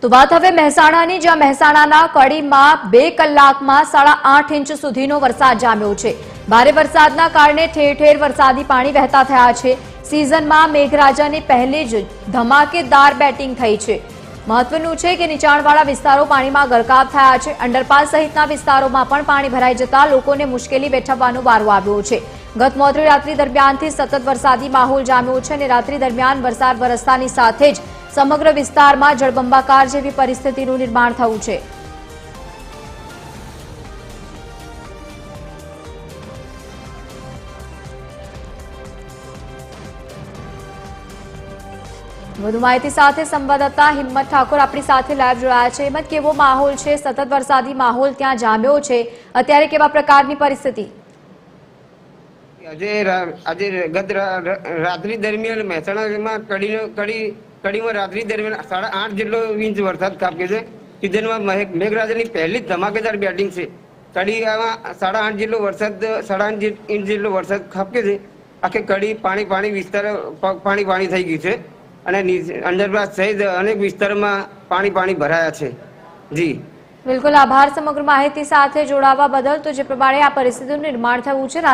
તો વાત હવે મહેસાણાની, જ્યાં મહેસાણાના કડીમાં 2 કલાકમાં 8.5 ઇંચ સુધીનો વરસાદ જામ્યો છે। ભારે વરસાદના કારણે ઠેર ઠેર વરસાદી પાણી વહેતા થયા છે। સિઝનમાં મેઘરાજાની પહેલી જ ધમાકેદાર બેટિંગ થઈ છે। મહત્વનું છે કે નીચાણવાળા વિસ્તારો પાણીમાં ગરકાવ થયા છે। અંડરપાસ સહિતના વિસ્તારોમાં પણ પાણી ભરાઈ જતા લોકોને મુશ્કેલી વેઠવવાનો વારો આવ્યો છે। ગત મોડી રાત્રિ દરમિયાનથી સતત વરસાદી માહોલ જામ્યો છે અને રાત્રિ દરમિયાન વરસાદ વરસતાની સાથે જ સમગ્ર વિસ્તારમાં જળબંબાકાર જેવી પરિસ્થિતિનું નિર્માણ થયું છે। વધુ માહિતી સાથે સંવાદદાતા હિંમત ઠાકોર આપણી સાથે લાઈવ જોડાયા છે। હિંમત, કેવો માહોલ છે? સતત વરસાદી માહોલ ત્યાં જામ્યો છે, અત્યારે કેવા પ્રકારની પરિસ્થિતિ? આજે ગત રાત્રિ દરમિયાન મહેસાણામાં કડીમાં રાત્રિ દરમિયાન 8.5 જેટલો ઇંચ વરસાદ ખાબક્યો છે। સિઝનમાં મેઘરાજાની પહેલી જ ધમાકેદાર બેટિંગ છે। કડીમાં 8.5 જેટલો વરસાદ 8.5 ઇંચ જેટલો વરસાદ ખાબક્યો છે। આખે કડી પાણી વિસ્તાર પાણી થઈ ગયું છે અને અંડરપાસ સહિત અનેક વિસ્તારોમાં પાણી ભરાયા છે। જી બિલકુલ, આભાર સમગ્ર માહિતી સાથે જોડાવા બદલ। તો જે પ્રમાણે આ પરિસ્થિતિનું નિર્માણ થયું છે,